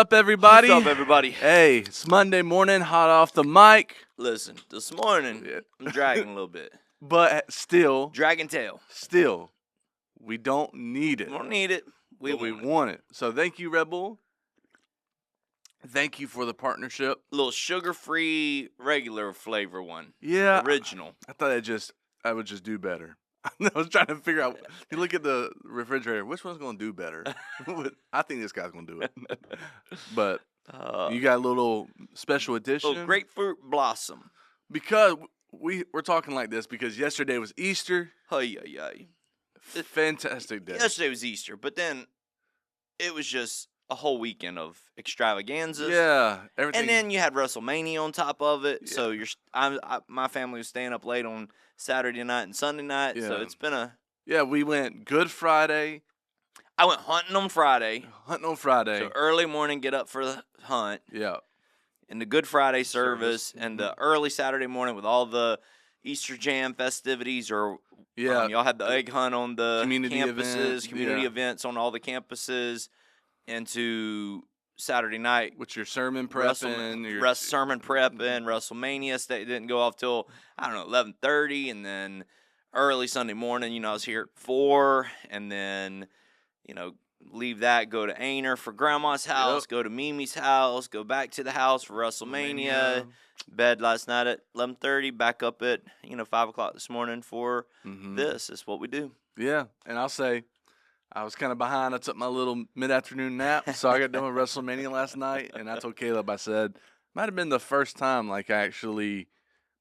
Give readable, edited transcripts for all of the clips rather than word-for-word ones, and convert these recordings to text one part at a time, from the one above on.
up, everybody? What's up, everybody? Hey, it's Monday morning, hot off the mic. Listen, this morning, I'm dragging a little bit. But still, Dragging tail. we don't need it. We don't need it. We want it. So thank you, Red Bull. Thank you for the partnership. A little sugar-free, regular flavor one. Yeah. Original. I thought I would just do better. I was trying to figure out. You look at the refrigerator. Which one's going to do better? I think this guy's going to do it. But you got a little special edition. Little grapefruit blossom. Because we're talking like this because yesterday was Easter. Hey. Fantastic day. Yesterday was Easter, but then it was just a whole weekend of extravaganzas. Yeah, everything. And then you had WrestleMania on top of it. Yeah. So my family was staying up late on Saturday night and Sunday night. Yeah. So it's been a... Yeah, we went Good Friday. I went hunting on Friday. So early morning, get up for the hunt. Yeah. And the Good Friday service. And the early Saturday morning with all the Easter Jam festivities. Or y'all had the egg hunt on the community events on all the campuses. Into Saturday night. With your sermon prepping. Sermon prepping. WrestleMania didn't go off till, 11:30. And then early Sunday morning, I was here at 4. And then, leave that, go to Aynor for Grandma's house, go to Mimi's house, go back to the house for WrestleMania. Bed last night at 11:30. Back up at, 5 o'clock this morning for this. It's what we do. Yeah. And I'll say, I was kind of behind. I took my little mid-afternoon nap, so I got done with WrestleMania last night, and I told Caleb, I said, might have been the first time I actually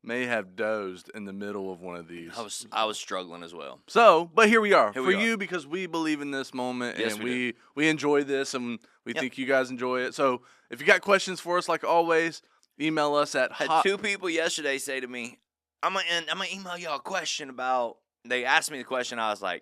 may have dozed in the middle of one of these. I was struggling as well. So, but here we are. You, because we believe in this moment, yes, and we enjoy this, and we think you guys enjoy it. So, if you got questions for us, like always, email us at Had 2 people yesterday say to me, I'm gonna email y'all a question about, they asked me the question, I was like,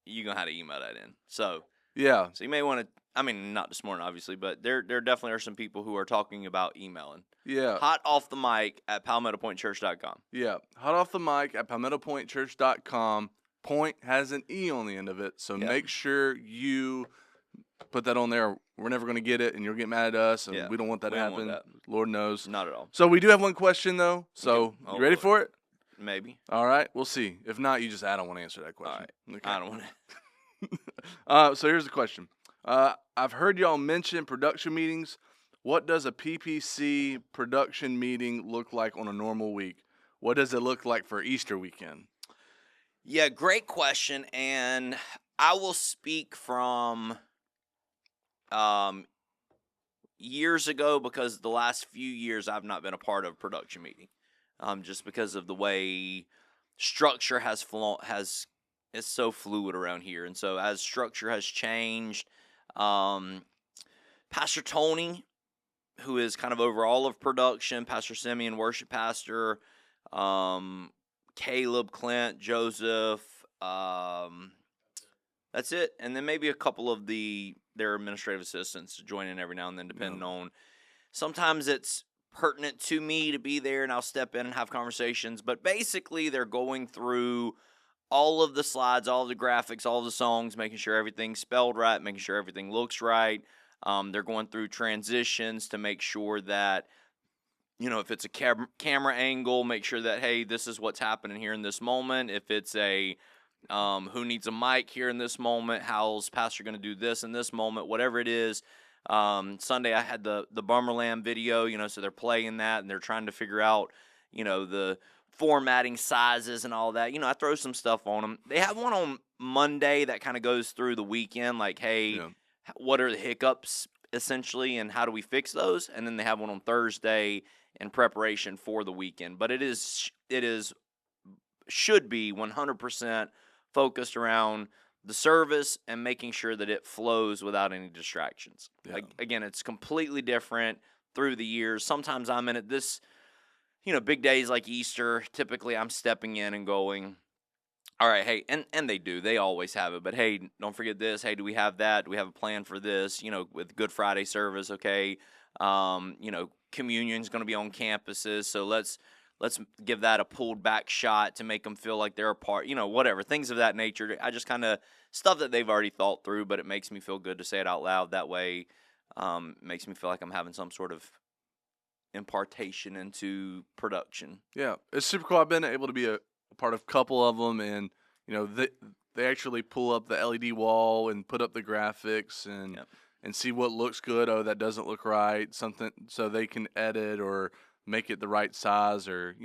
you're going to have to email that in. So yeah. So you may want to, not this morning, obviously, but there definitely are some people who are talking about emailing. Yeah. Hot off the mic at palmettopointechurch.com. Yeah. Hot off the mic at palmettopointechurch.com. Point has an E on the end of it. So make sure you put that on there. We're never going to get it, and you'll get mad at us, and we don't want that to happen. Lord knows. Not at all. So we do have one question, though. So you ready for it? Maybe. All right, we'll see. If not, you just, I don't want to answer that question. All right. Okay. I don't want to. So here's the question. I've heard y'all mention production meetings. What does a PPC production meeting look like on a normal week? What does it look like for Easter weekend? Yeah, great question. And I will speak from years ago because the last few years I've not been a part of a production meeting. Just because of the way structure is so fluid around here. And so as structure has changed, Pastor Tony, who is kind of over all of production, Pastor Simeon, worship pastor, Caleb, Clint, Joseph, that's it. And then maybe a couple of their administrative assistants to join in every now and then, depending on, sometimes it's pertinent to me to be there and I'll step in and have conversations, but basically they're going through all of the slides, all of the graphics, all of the songs, making sure everything's spelled right, making sure everything looks right. They're going through transitions to make sure that, if it's a camera angle, make sure that, hey, this is what's happening here in this moment. If it's a who needs a mic here in this moment, how's pastor going to do this in this moment, whatever it is. Sunday I had the Bummerland video, so they're playing that and they're trying to figure out, the formatting sizes and all that. I throw some stuff on them. They have one on Monday that kind of goes through the weekend, like, hey, what are the hiccups essentially and how do we fix those? And then they have one on Thursday in preparation for the weekend. But it should be 100% focused around the service and making sure that it flows without any distractions. Yeah. Again, it's completely different through the years. Sometimes I'm in it this, big days like Easter, typically I'm stepping in and going, all right, hey, and they always have it, but hey, don't forget this. Hey, do we have that? Do we have a plan for this? With Good Friday service, okay. Communion's going to be on campuses, so let's give that a pulled back shot to make them feel like they're a part, whatever, things of that nature. I just kind of stuff that they've already thought through, but it makes me feel good to say it out loud. That way, Makes me feel like I'm having some sort of impartation into production. Yeah, it's super cool. I've been able to be a part of a couple of them, and they actually pull up the LED wall and put up the graphics and Yep. and see what looks good. Oh, that doesn't look right. Something so they can edit or make it the right size, or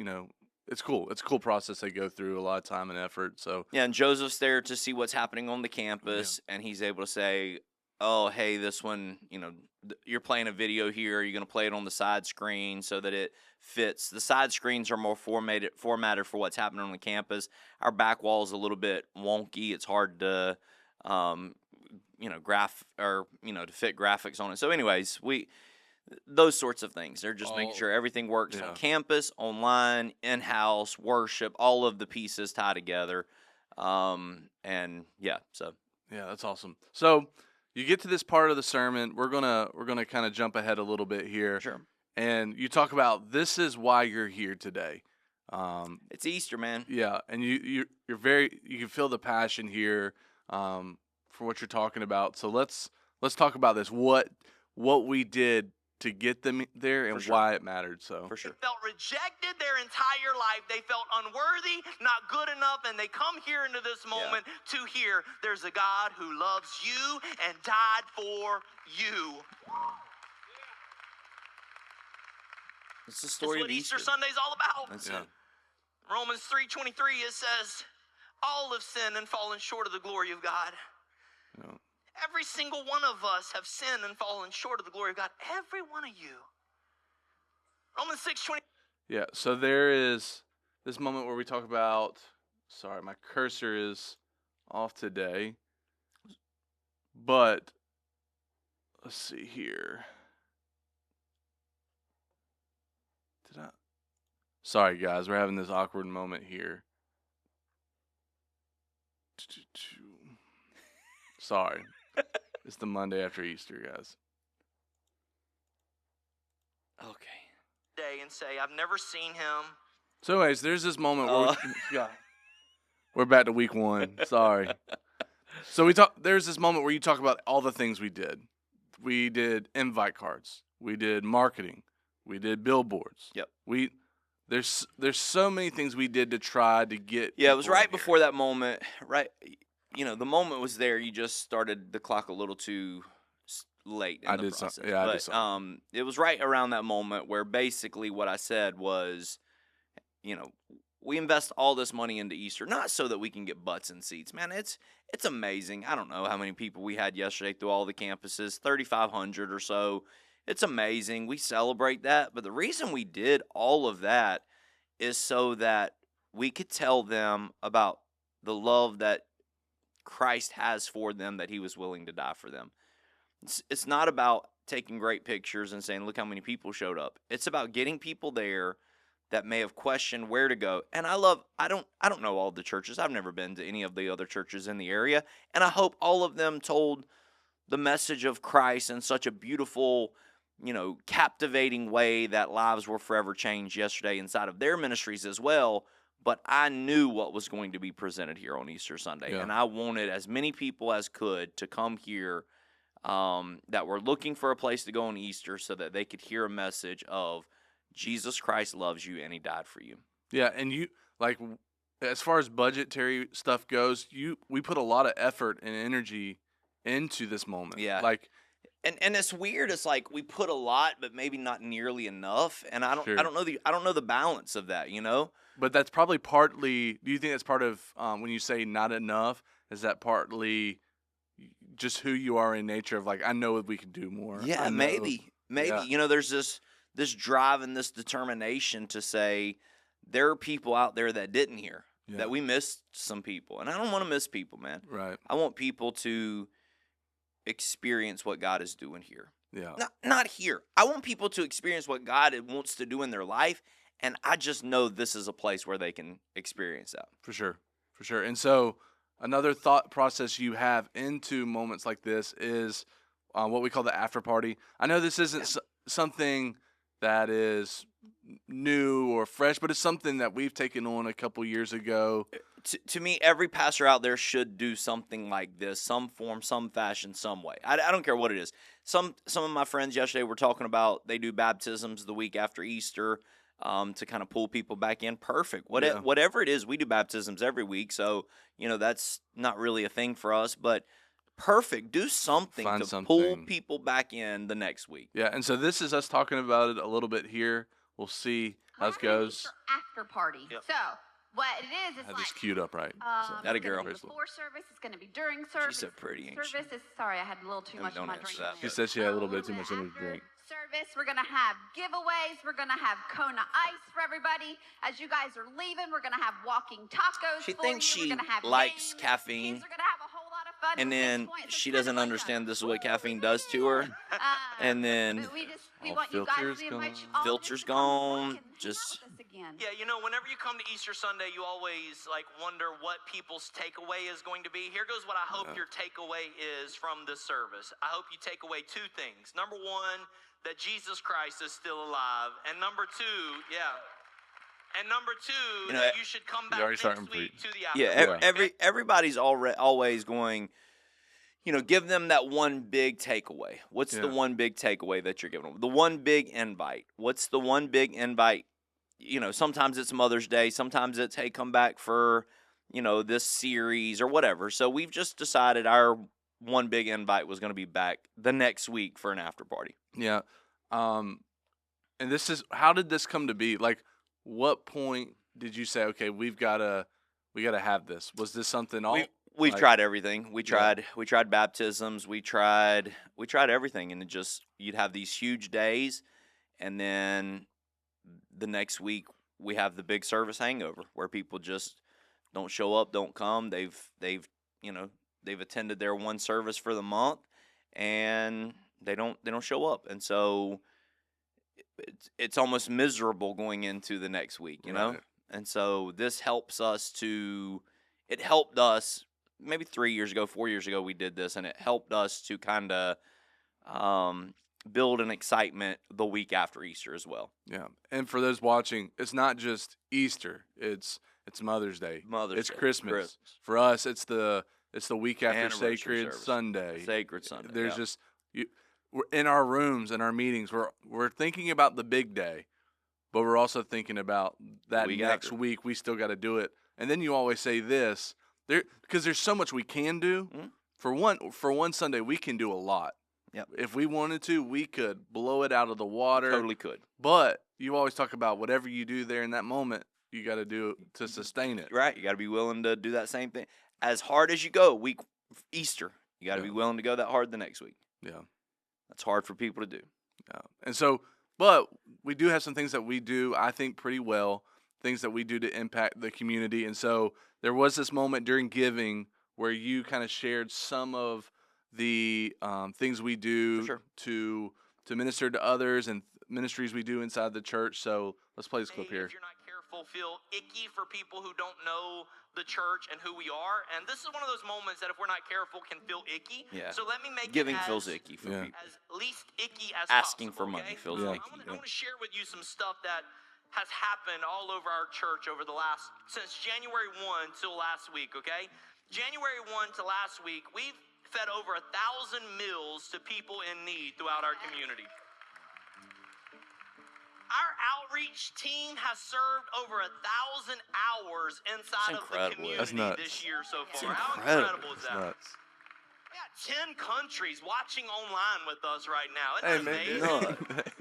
it's cool. It's a cool process they go through, a lot of time and effort. So Yeah, and Joseph's there to see what's happening on the campus, and he's able to say, "Oh, hey, this one, you're playing a video here. You're going to play it on the side screen so that it fits. The side screens are more formatted for what's happening on the campus. Our back wall is a little bit wonky. It's hard to, to fit graphics on it. So, anyways, those sorts of things. They're just making sure everything works on campus, online, in-house, worship, all of the pieces tie together. Yeah, that's awesome. So you get to this part of the sermon. We're gonna kind of jump ahead a little bit here. Sure. And you talk about this is why you're here today. It's Easter, man. Yeah, and you can feel the passion here for what you're talking about. So let's talk about this. What we did to get them there and why it mattered. So for sure. They felt rejected their entire life. They felt unworthy, not good enough, and they come here into this moment to hear there's a God who loves you and died for you. It's the story That's what of Easter Sunday's all about. That's it. Romans 3:23, it says, all have sinned and fallen short of the glory of God. Yeah. Every single one of us have sinned and fallen short of the glory of God. Every one of you. Romans 6:20. Yeah, so there is this moment where we talk about, sorry, my cursor is off today, but let's see here. Sorry, guys, we're having this awkward moment here. Sorry. It's the Monday after Easter, guys. Okay. Day and say, I've never seen him. So anyways, there's this moment where we're back to week 1. Sorry. So there's this moment where you talk about all the things we did. We did invite cards. We did marketing. We did billboards. Yep. There's so many things we did to try to get. Yeah, it was right before that moment. Right, the moment was there. You just started the clock a little too late in the process. I did something. It was right around that moment where basically what I said was, we invest all this money into Easter, not so that we can get butts in seats. Man, it's amazing. I don't know how many people we had yesterday through all the campuses, 3,500 or so. It's amazing. We celebrate that. But the reason we did all of that is so that we could tell them about the love that Christ has for them, that he was willing to die for them. It's not about taking great pictures and saying, look how many people showed up. It's about getting people there that may have questioned where to go. And I don't know all the churches. I've never been to any of the other churches in the area. And I hope all of them told the message of Christ in such a beautiful, captivating way that lives were forever changed yesterday inside of their ministries as well. But I knew what was going to be presented here on Easter Sunday. Yeah. And I wanted as many people as could to come here that were looking for a place to go on Easter so that they could hear a message of Jesus Christ loves you and he died for you. Yeah, and as far as budgetary stuff goes, we put a lot of effort and energy into this moment. Yeah. And it's weird. It's like we put a lot, but maybe not nearly enough. And I don't know the balance of that. But that's probably partly. Do you think that's part of when you say not enough? Is that partly just who you are in nature? Of I know we can do more. Yeah, maybe. Yeah. There's this drive and this determination to say there are people out there that didn't hear, that we missed some people, and I don't want to miss people, man. Right. I want people to experience what God is doing here. Yeah. Not here. I want people to experience what God wants to do in their life, and I just know this is a place where they can experience that. For sure. And so another thought process you have into moments like this is what we call the after party. I know this isn't something that is new or fresh, but it's something that we've taken on a couple years ago. to me, every pastor out there should do something like this, some form, some fashion, some way. I don't care what it is. Some of my friends yesterday were talking about they do baptisms the week after Easter to kind of pull people back in. Perfect. Whatever it is, we do baptisms every week, so that's not really a thing for us, but perfect. Do something Find to pull something. people back in the next week. Yeah, and so this is us talking about it a little bit here. We'll see how it goes. After party. Yep. So what it is I had like this queued up right. So. That a it's gonna girl. be before service. It's going to be during service. so pretty, ain't she? Service is sorry, I had a little too No, much don't of my answer drink. that, She said she had a little bit too much in her After drink. Service, we're going to have giveaways. We're going to have Kona Ice for everybody. As you guys are leaving, we're going to have walking tacos. She for thinks you. she We're gonna have likes games. caffeine. Kids are going to have a whole lot of fun. And From then 6 points. she It's kind doesn't of like understand a- this is what caffeine does to her. And then but we all want you guys filters to invite gone. you all Filters to come back gone, and hang out just- with us again. Yeah, whenever you come to Easter Sunday, you always wonder what people's takeaway is going to be. Here goes what I hope your takeaway is from this service. I hope you take away two things. Number one, that Jesus Christ is still alive, and number two, that you should come back already next starting week to to the after Yeah, party. everybody's always going. Give them that one big takeaway. What's the Yeah. one big takeaway that you're giving them? The one big invite. What's the one big invite? Sometimes it's Mother's Day. Sometimes it's, hey, come back for, this series or whatever. So we've just decided our one big invite was going to be back the next week for an after party. Yeah. And this is, how did this come to be? Like, what point did you say, okay, we gotta have this? Was this something We've like- tried everything. We Yeah. tried baptisms. We tried everything, and you'd have these huge days, and then the next week we have the big service hangover where people just don't show up, don't come. They've attended their one service for the month, and they don't show up, and so it's almost miserable going into the next week, Right. And so this helps us to. It helped us. Maybe 3 years ago, 4 years ago, we did this, and it helped us to kind of build an excitement the week after Easter as well. Yeah. And for those watching, it's not just Easter. It's Mother's Day. Mother's It's Day, Christmas. For us, it's the week after Anniversary Sacred service. Sunday. Sacred Sunday. There's yeah. just we're in our rooms in our meetings. We're thinking about the big day, but we're also thinking about that Week next after. week. We still got to do it. And then you always say this because there's so much we can do. Mhm. For one Sunday, we can do a lot. Yep. If we wanted to, we could blow it out of the water. Totally could. But you always talk about whatever you do there in that moment, you got to do to sustain it. Right. You got to be willing to do that same thing. As hard as you go, Easter, you got to Yeah. be willing to go that hard the next week. Yeah. That's hard for people to do. Yeah. And so, but we do have some things that we do, I think, pretty well, things that we do to impact the community. And so there was this moment during giving where you kind of shared some of the things we do For sure. to minister to others and ministries we do inside the church. So let's play this clip here. If you're not careful, feel icky for people who don't know the church and who we are. And this is one of those moments that if we're not careful can feel icky. Yeah. So let me make Giving it feels icky for Yeah. people. as least icky as Asking for possible, money okay? feels Yeah. icky. I want to share with you some stuff that has happened all over our church since January 1 till last week, okay? January 1 to last week, we've fed over 1,000 meals to people in need throughout our community. Our outreach team has served over 1,000 hours inside of the incredible. That's community nuts. this year so That's far. How incredible. incredible is It's that? nuts. We got 10 countries watching online with us right now. Isn't Hey, that man. amazing?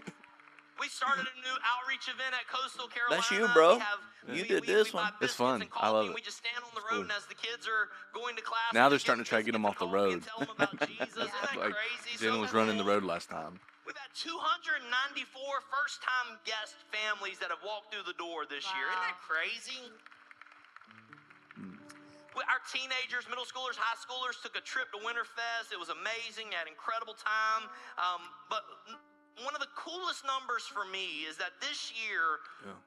We started a new outreach event at Coastal Carolina. That's you, bro. We You did this buy one. It's biscuits fun. and I coffee, love and it. We just stand on the It's road, cool. and as the kids are going to class, Now we they're just starting to give try to get them biscuits off and the coffee road. and tell them about Jesus. Isn't that Like crazy? Jalen was So running the cool. road last time. We've had 294 first-time guest families that have walked through the door this year. Isn't that crazy? Our teenagers, middle schoolers, high schoolers took a trip to Winterfest. It was amazing. They had an incredible time. But one of the coolest numbers for me is that this year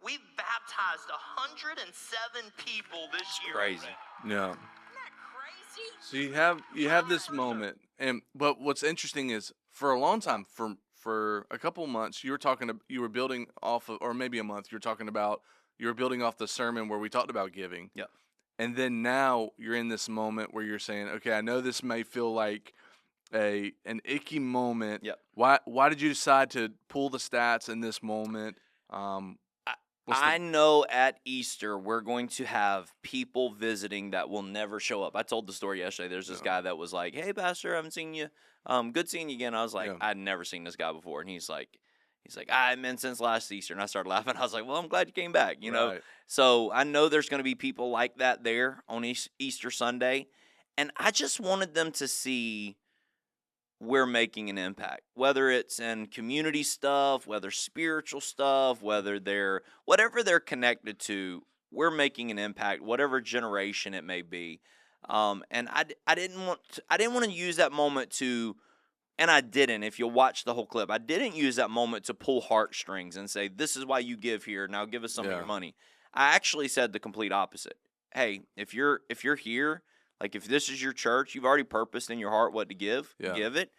we've baptized 107 people this year. Crazy. Yeah. Isn't that crazy? So you have this moment, but what's interesting is for a long time, for a couple months, you were building off of, or maybe a month, you were building off the sermon where we talked about giving. Yep. and then now you're in this moment where you're saying, okay, I know this may feel like an icky moment. Yep. Why did you decide to pull the stats in this moment? I know at Easter we're going to have people visiting that will never show up. I told the story yesterday. There's this guy that was like, "Hey, Pastor, I haven't seen you. Good seeing you again." I was like, "I'd never seen this guy before," and he's like, "I've been since last Easter," and I started laughing. I was like, "Well, I'm glad you came back." You know, so I know there's going to be people like that there on Easter Sunday, and I just wanted them to see we're making an impact, whether it's in community stuff, whether spiritual stuff, whatever they're connected to, we're making an impact, whatever generation it may be. And I didn't want to use that moment to, and I didn't. If you'll watch the whole clip, I didn't use that moment to pull heartstrings and say, "This is why you give here. Now give us some of your money." I actually said the complete opposite. Hey, if you're here, like if this is your church, you've already purposed in your heart what to give. Give it.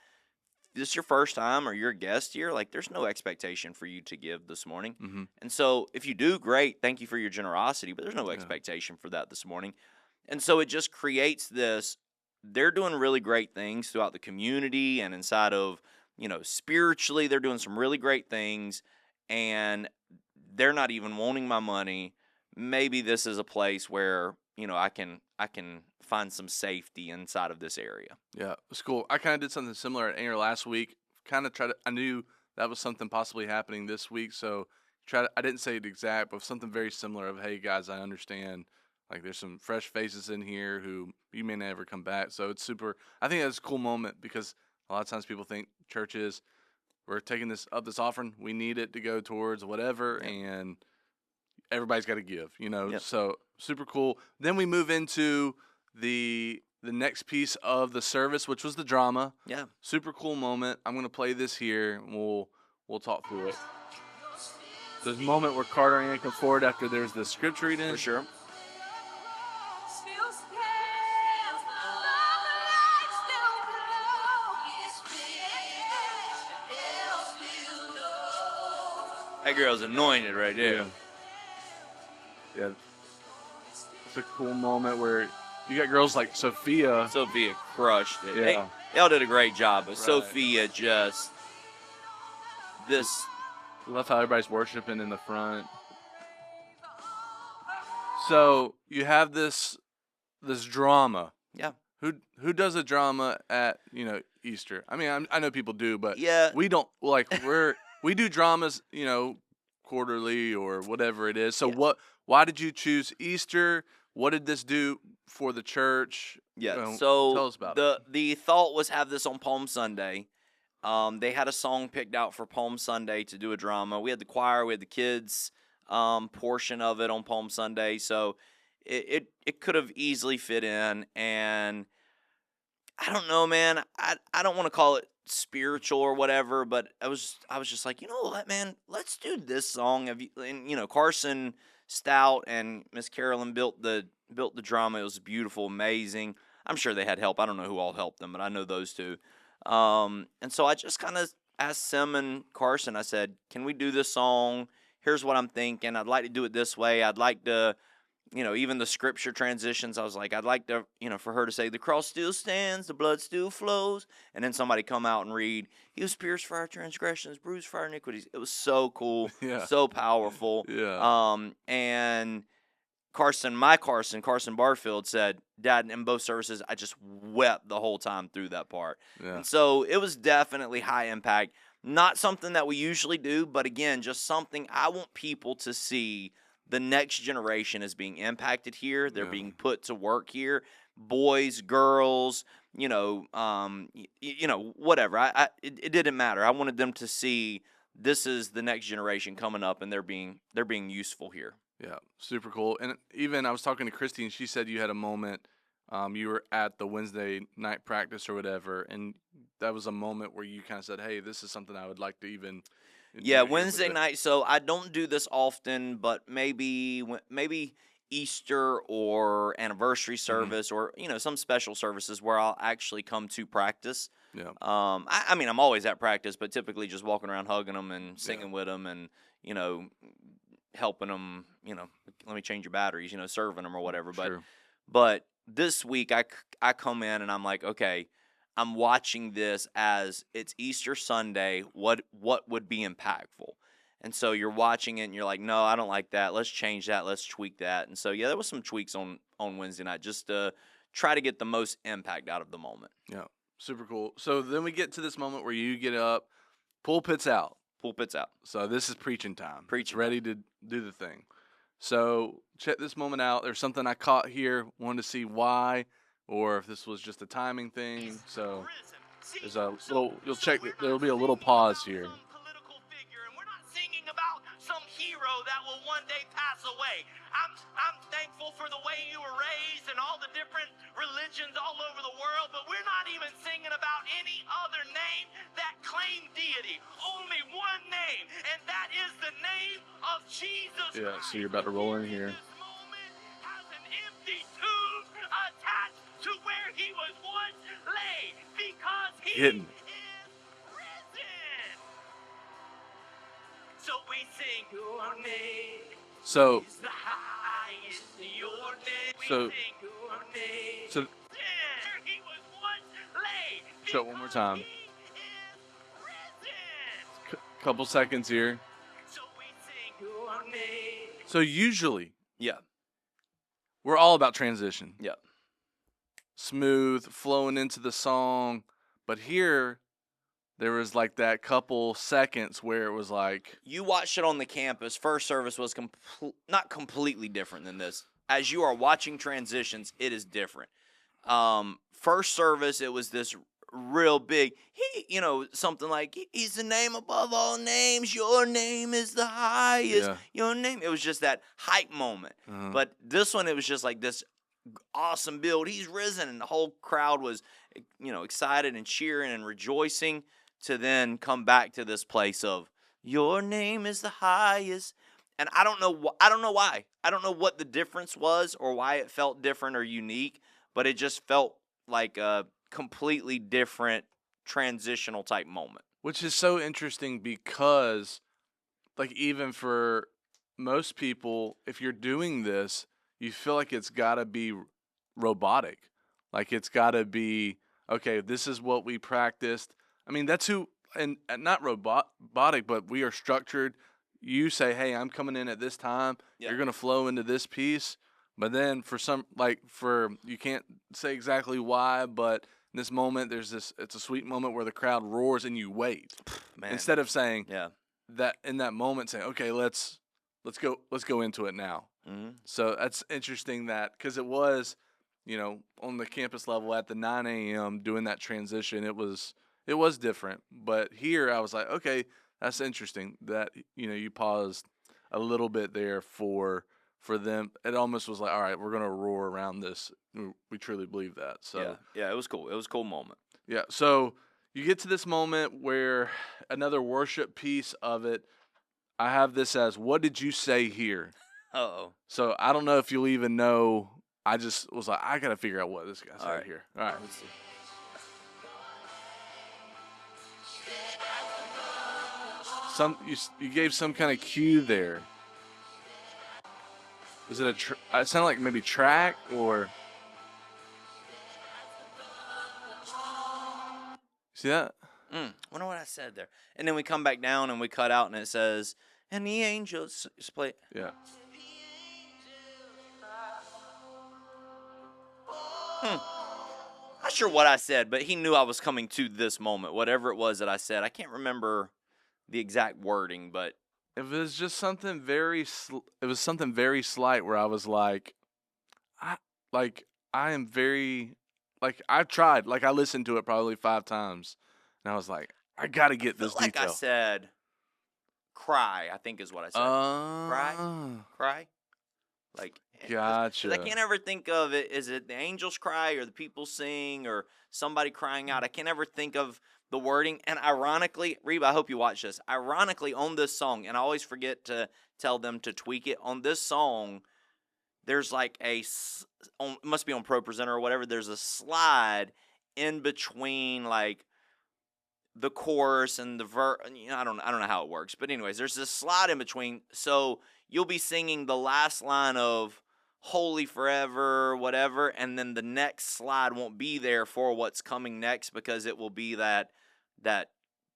If this is your first time or you're a guest here, like there's no expectation for you to give this morning. Mm-hmm. And so if you do, great. Thank you for your generosity, but there's no expectation for that this morning. And so it just creates this. They're doing really great things throughout the community and inside of, spiritually, they're doing some really great things, and they're not even wanting my money. Maybe this is a place where, I can find some safety inside of this area. Yeah, it's cool. I kind of did something similar at Aynor last week. I knew that was something possibly happening this week, so I didn't say it exact, but something very similar of, hey guys, I understand. Like there's some fresh faces in here who you may never come back. So it's super. I think that's a cool moment because a lot of times people think churches, we're taking this offering, we need it to go towards whatever, and everybody's got to give, So super cool. Then we move into the next piece of the service, which was the drama. Yeah. Super cool moment. I'm going to play this here, and we'll talk through it. There's a moment where Carter and Ann come forward after there's the scripture reading. For sure. That girl's anointed right there. Yeah. It's a cool moment where you got girls like Sophia. Sophia crushed it. Yeah. They all did a great job, but Sophia just this. I love how everybody's worshiping in the front. So you have this drama. Yeah. Who does a drama at Easter? I mean, I know people do, but yeah, we don't we do dramas quarterly or whatever it is. So why did you choose Easter? What did this do for the church? Yeah. So tell us about it. The thought was have this on Palm Sunday. They had a song picked out for Palm Sunday to do a drama. We had the choir, we had the kids portion of it on Palm Sunday. So it could have easily fit in. And I don't know, man. I don't want to call it spiritual or whatever, but I was just like, you know what, man, let's do this song. And Carson Stout and Miss Carolyn built the drama. It was beautiful, amazing. I'm sure they had help. I don't know who all helped them, but I know those two. And so I just kind of asked Sim and Carson, I said, can we do this song? Here's what I'm thinking. I'd like to do it this way. I'd like to, even the scripture transitions, I was like, I'd like to, for her to say, the cross still stands, the blood still flows. And then somebody come out and read, he was pierced for our transgressions, bruised for our iniquities. It was so cool, so powerful. Yeah. And Carson Barfield said, Dad, in both services, I just wept the whole time through that part. Yeah. And so it was definitely high impact. Not something that we usually do, but again, just something I want people to see the next generation is being impacted here. They're being put to work here. Boys, girls, whatever. It didn't matter. I wanted them to see this is the next generation coming up, and they're being useful here. Yeah, super cool. And even I was talking to Christy, and she said you had a moment. You were at the Wednesday night practice or whatever, and that was a moment where you kind of said, "Hey, this is something I would like to even." Yeah, Wednesday night. So I don't do this often, but maybe Easter or anniversary service or some special services where I'll actually come to practice. Yeah. I mean, I'm always at practice, but typically just walking around hugging them and singing with them and helping them. Let me change your batteries. Serving them or whatever. Sure. But this week I come in and I'm like, okay, I'm watching this as it's Easter Sunday. What would be impactful? And so you're watching it and you're like, no, I don't like that. Let's change that. Let's tweak that. And so yeah, there was some tweaks on Wednesday night just to try to get the most impact out of the moment. Yeah, super cool. So then we get to this moment where you get up, pulpit's out. Pulpit's out. So this is preaching time. Preaching It's ready to do the thing. So check this moment out. There's something I caught here. Wanted to see why, or if this was just a timing thing. So there's a little. You'll check. There'll be a little pause here. Political figure, and we're not singing about some hero that will one day pass away. I'm thankful for the way you were raised and all the different religions all over the world, but we're not even singing about any other name that claim deity. Only one name, and that is the name of Jesus Yeah. Christ. So you're about to roll in here. This moment has an empty tomb attached to where he was once laid, because he Hidden. is risen. So we sing your name. So Is the highest, your name. We So- sing your name. so Where he was once laid, Show it one more time. because he is risen. couple seconds here. So we sing your name. So usually Yeah. we're all about transition. Yeah. Smooth, flowing into the song. But here, there was like that couple seconds where it was like, You watched it on the campus. First service was not completely different than this. As you are watching transitions, it is different. First service, it was this real big, something like, he's the name above all names. Your name is the highest. Yeah. Your name. It was just that hype moment. But this one, it was just like this awesome build. He's risen. And the whole crowd was, excited and cheering and rejoicing, to then come back to this place of, your name is the highest. And I don't know why. I don't know what the difference was or why it felt different or unique, but it just felt like a completely different transitional type moment. which is so interesting because, like, even for most people, if you're doing this, you feel like it's got to be robotic. Like, it's got to be, okay, this is what we practiced. I mean, that's who, and not robotic, but we are structured. You say, hey, I'm coming in at this time. Yeah. You're going to flow into this piece. But then for some, you can't say exactly why, but in this moment, it's a sweet moment where the crowd roars and you wait. Man. Instead of saying Yeah. that in that moment, saying, okay, let's go into it now. Mm-hmm. So that's interesting because it was, on the campus level at the 9 a.m. doing that transition, it was different. But here I was like, okay, that's interesting that, you paused a little bit there for them. It almost was like, all right, we're going to roar around this. We truly believe that. So Yeah, it was cool. It was a cool moment. yeah. So you get to this moment where another worship piece of it, I have this as, what did you say here? Uh-oh. So I don't know if you'll even know. I just was like, I got to figure out what this guy said right. here. All right. Let's see. You gave some kind of cue there. Is it it sounded like maybe track or? See that? Wonder what I said there. And then we come back down and we cut out and it says, and the angels play. Yeah. Not sure what I said, but he knew I was coming to this moment. Whatever it was that I said, I can't remember the exact wording, but It was just something very slight where I was like, I am very, I've tried, I listened to it probably 5 times, and I was like, I got to get this felt like detail. I said, cry, I think is what I said. Cry? Like, 'cause Gotcha. I can't ever think of it. Is it the angels cry or the people sing or somebody crying out? I can't ever think of the wording. And ironically, Reba, I hope you watch this. Ironically, on this song, and I always forget to tell them to tweak it. On this song, there's like it must be on Pro Presenter or whatever. There's a slide in between like the chorus and the verse. I don't know how it works, but anyways, there's this slide in between. So you'll be singing the last line of holy forever, whatever, and then the next slide won't be there for what's coming next because it will be that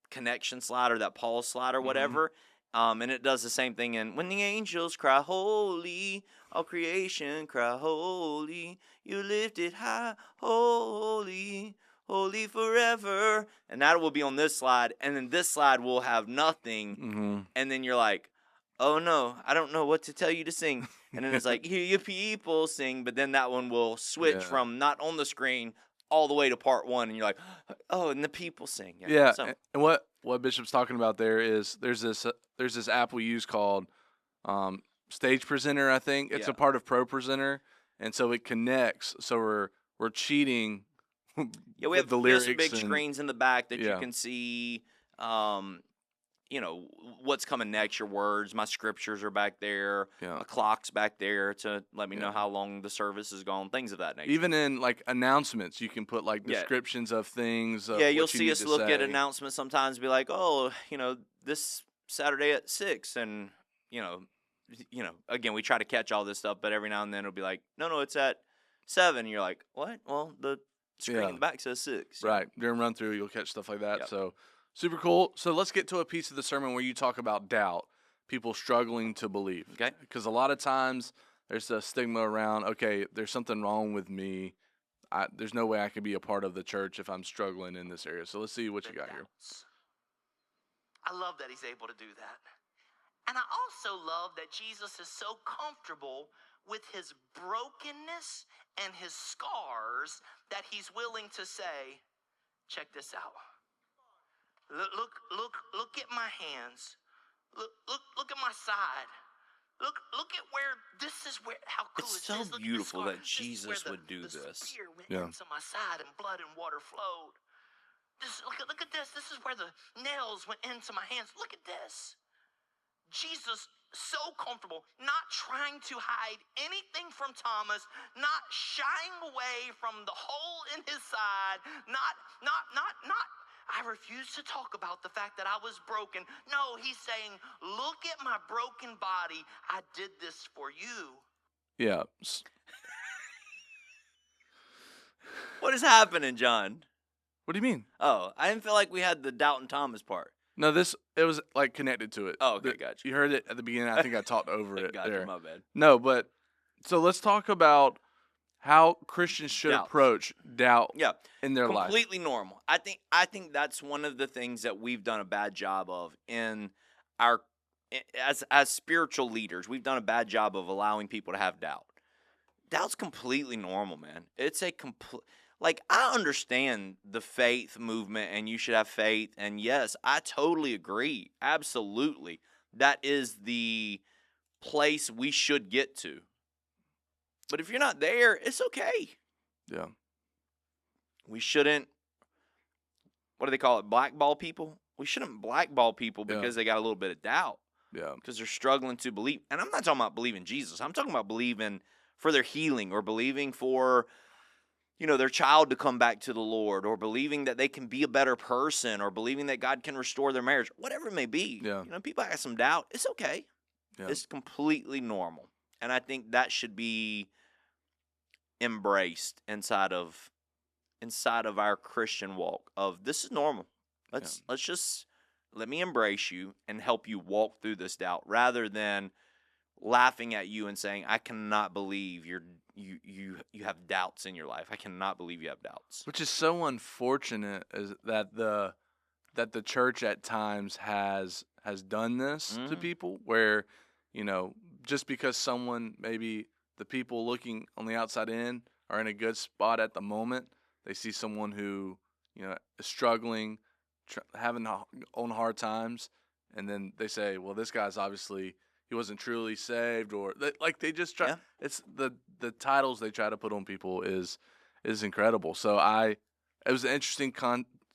connection slide or that pause slide or whatever. And it does the same thing in when the angels cry holy, all creation cry holy, you lifted high, holy, holy forever. And that will be on this slide, and then this slide will have nothing. And then you're like, oh no, I don't know what to tell you to sing. And then it's like, hear your people sing, but then that one will switch from not on the screen all the way to part one, and you're like, oh, and the people sing. Yeah, So, and what Bishop's talking about there is there's this app we use called Stage Presenter, I think. It's a part of Pro Presenter, and so it connects. So we're cheating. yeah, we have the lyrics some big screens in the back that you Yeah. can see, you know, what's coming next, your words. My scriptures are back there. Yeah. My clock's back there to let me know how long the service is gone, things of that nature. Even in like announcements, you can put like Yeah. descriptions of things. Of Yeah, what you'll you see need us to look at say. announcements sometimes, be like, oh, you know, this Saturday at 6, and you know, again, we try to catch all this stuff, but every now and then it'll be like, no, it's at 7. And you're like, what? Well, the screen Yeah. in the back says 6. Right. During run through, you'll catch stuff like that. Yep. So super cool. So let's get to a piece of the sermon where you talk about doubt, people struggling to believe. Okay. Because a lot of times there's a stigma around, okay, there's something wrong with me. There's no way I could be a part of the church if I'm struggling in this area. So let's see what you got here. I love that he's able to do that. And I also love that Jesus is so comfortable with his brokenness and his scars that he's willing to say, check this out. Look at my hands. Look at my side. Look at where this is where how cool It's it so is. Look at the beautiful scar. that This is where Jesus would do the this. spear went Yeah. into my side and blood and water flowed. Look at this. This is where the nails went into my hands. Look at this. Jesus, so comfortable, not trying to hide anything from Thomas, not shying away from the hole in his side, not, I refuse to talk about the fact that I was broken. No, he's saying, look at my broken body. I did this for you. Yeah. What is happening, John? What do you mean? Oh, I didn't feel like we had the doubt and Thomas part. No, it was like connected to it. Oh, okay, gotcha. You heard it at the beginning. I think I talked over it Gotcha, there. my bad. No, but so let's talk about how Christians should Doubts. approach doubt Yeah, in their life. completely normal. I think that's one of the things that we've done a bad job of in our as spiritual leaders. We've done a bad job of allowing people to have doubt. Doubt's completely normal, man. It's a complete. Like, I understand the faith movement and you should have faith. And yes, I totally agree. Absolutely. That is the place we should get to. But if you're not there, it's okay. Yeah. We shouldn't, what do they call it, blackball people? We shouldn't blackball people because they got a little bit of doubt. Yeah. Because they're struggling to believe. And I'm not talking about believing Jesus. I'm talking about believing for their healing or believing for their child to come back to the Lord, or believing that they can be a better person, or believing that God can restore their marriage, whatever it may be. Yeah. People have some doubt. It's okay. Yeah. It's completely normal. And I think that should be embraced inside of our Christian walk of this is normal. Let me embrace you and help you walk through this doubt, rather than laughing at you and saying, I cannot believe you have doubts in your life. I cannot believe you have doubts. Which is so unfortunate is that the church at times has done this to people, where just because someone, maybe the people looking on the outside in are in a good spot at the moment, they see someone who is struggling, having own hard times, and then they say, well, this guy's obviously he wasn't truly saved, or they just try. Yeah. It's the titles they try to put on people is incredible. So it was an interesting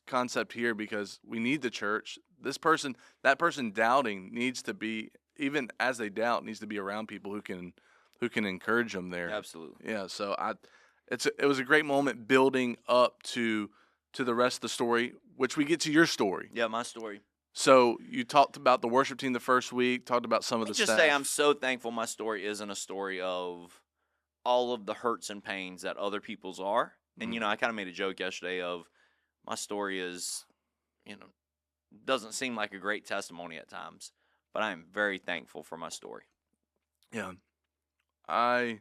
concept here, because we need the church. That person doubting needs to be, even as they doubt, needs to be around people who can encourage them there. Absolutely. Yeah. So it was a great moment building up to the rest of the story, which we get to your story. Yeah, my story. So you talked about the worship team the first week, talked about some of the just staff. say I'm so thankful my story isn't a story of all of the hurts and pains that other people's are. And, I kind of made a joke yesterday of my story is, doesn't seem like a great testimony at times, but I am very thankful for my story. Yeah. I